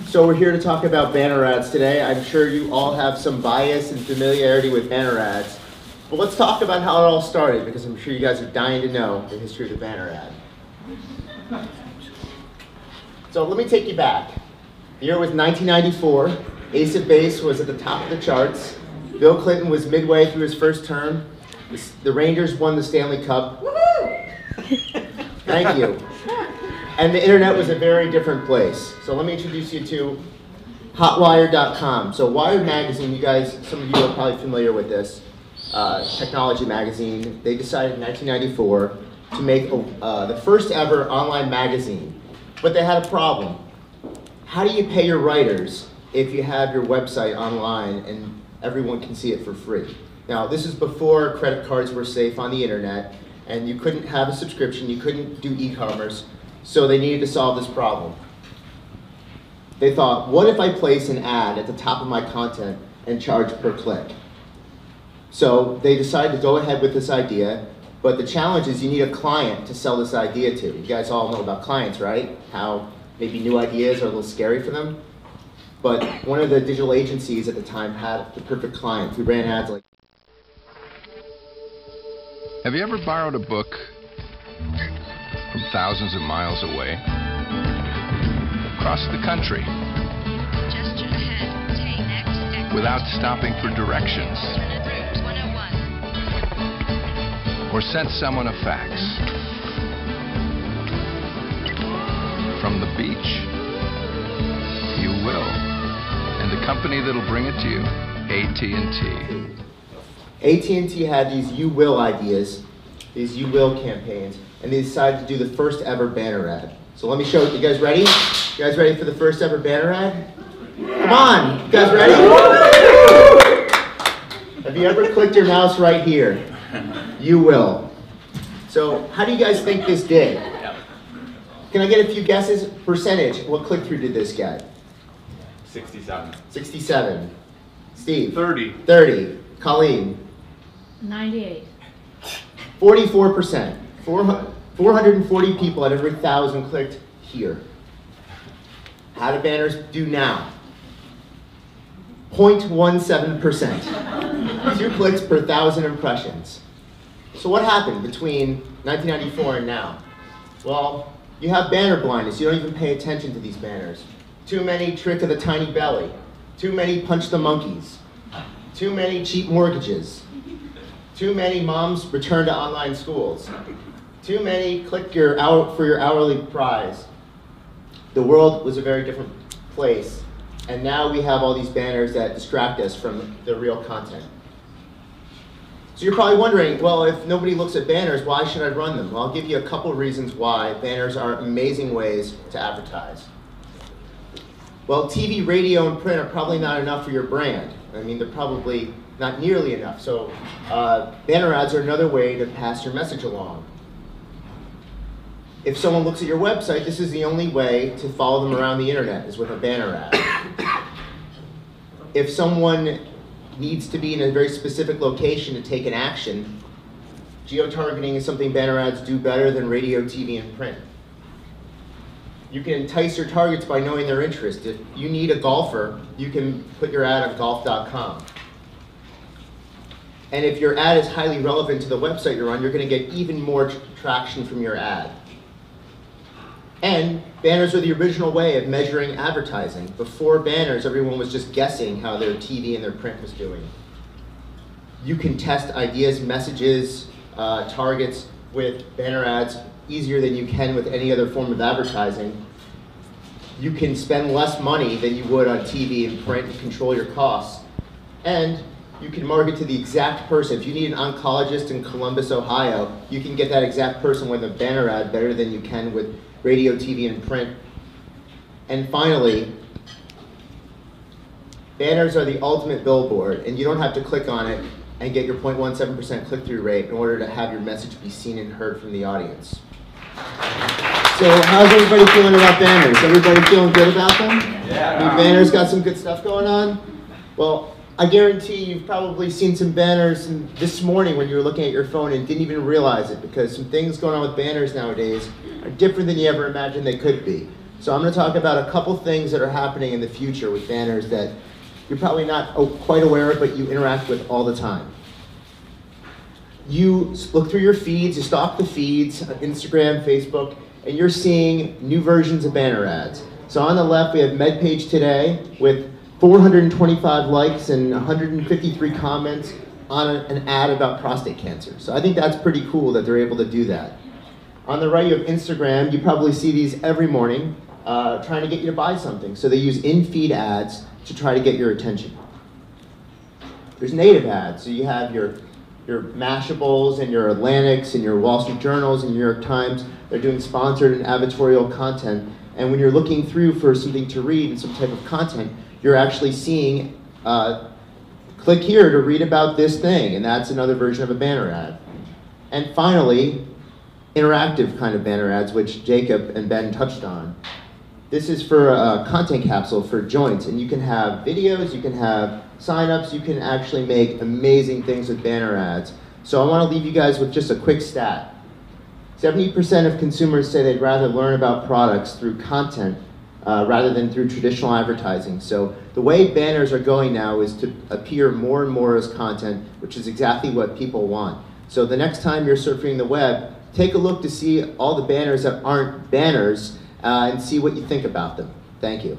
So we're here to talk about banner ads today. I'm sure you all have some bias and familiarity with banner ads. But let's talk about how it all started, because I'm sure you guys are dying to know the history of the banner ad. So let me take you back. The year was 1994. Ace of Base was at the top of the charts. Bill Clinton was midway through his first term. The Rangers won the Stanley Cup. Thank you. And the internet was a very different place. So let me introduce you to hotwire.com. So Wired magazine, you guys, some of you are probably familiar with this, technology magazine. They decided in 1994 to make the first ever online magazine. But they had a problem. How do you pay your writers if you have your website online and everyone can see it for free? Now, this is before credit cards were safe on the internet, and you couldn't have a subscription, you couldn't do e-commerce, so they needed to solve this problem. They thought, what if I place an ad at the top of my content and charge per click? So they decided to go ahead with this idea, but the challenge is you need a client to sell this idea to. You guys all know about clients, right? How maybe new ideas are a little scary for them. But one of the digital agencies at the time had the perfect client. We ran ads like... Have you ever borrowed a book from thousands of miles away? Across the country? Gesture ahead. Take next. Without stopping for directions? Route 101. Or sent someone a fax? From the beach? You will. And the company that'll bring it to you, AT&T. AT&T had these you will ideas, these you will campaigns, and they decided to do the first ever banner ad. So let me show you. You guys ready? You guys ready for the first ever banner ad? Come on, you guys ready? Have you ever clicked your mouse right here? You will. So how do you guys think this did? Can I get a few guesses? Percentage. What click-through did this get? 67. 67. Steve? 30. 30. Colleen? 98. 44%. 440 people out of every 1,000 clicked here. How do banners do now? 0.17%. 2 clicks per 1,000 impressions. So what happened between 1994 and now? Well, you have banner blindness. You don't even pay attention to these banners. Too many trick of the tiny belly. Too many punch the monkeys. Too many cheap mortgages. Too many moms return to online schools. Too many click your for your hourly prize. The world was a very different place, and now we have all these banners that distract us from the real content. So you're probably wondering, well, if nobody looks at banners, why should I run them? Well, I'll give you a couple reasons why banners are amazing ways to advertise. Well, TV, radio, and print are probably not enough for your brand. I mean, they're probably not nearly enough. So banner ads are another way to pass your message along. If someone looks at your website, this is the only way to follow them around the internet, is with a banner ad. If someone needs to be in a very specific location to take an action, geo-targeting is something banner ads do better than radio, TV, and print. You can entice your targets by knowing their interest. If you need a golfer, you can put your ad on golf.com. And if your ad is highly relevant to the website you're on, you're going to get even more traction from your ad. And banners are the original way of measuring advertising. Before banners, everyone was just guessing how their TV and their print was doing. You can test ideas, messages, targets with banner ads easier than you can with any other form of advertising. You can spend less money than you would on TV and print and control your costs. And you can market to the exact person. If you need an oncologist in Columbus, Ohio, you can get that exact person with a banner ad better than you can with radio, TV, and print. And finally, banners are the ultimate billboard, and you don't have to click on it and get your 0.17% click-through rate in order to have your message be seen and heard from the audience. So how's everybody feeling about banners? Everybody feeling good about them? Yeah. Your banners got some good stuff going on? Well, I guarantee you've probably seen some banners this morning when you were looking at your phone and didn't even realize it, because some things going on with banners nowadays are different than you ever imagined they could be. So I'm going to talk about a couple things that are happening in the future with banners that you're probably not quite aware of, but you interact with all the time. You look through your feeds, you stalk the feeds, Instagram, Facebook, and you're seeing new versions of banner ads. So on the left, we have MedPage Today with 425 likes and 153 comments on an ad about prostate cancer. So I think that's pretty cool that they're able to do that. On the right, you have Instagram. You probably see these every morning trying to get you to buy something. So they use in-feed ads to try to get your attention. There's native ads. So you have your Mashables and your Atlantics and your Wall Street Journals and New York Times. They're doing sponsored and advertorial content. And when you're looking through for something to read and some type of content, you're actually seeing, click here to read about this thing, and that's another version of a banner ad. And finally, interactive kind of banner ads, which Jacob and Ben touched on. This is for a content capsule for joints, and you can have videos, you can have signups, you can actually make amazing things with banner ads. So I want to leave you guys with just a quick stat. 70% of consumers say they'd rather learn about products through content rather than through traditional advertising. So the way banners are going now is to appear more and more as content, which is exactly what people want. So the next time you're surfing the web, take a look to see all the banners that aren't banners and see what you think about them. Thank you.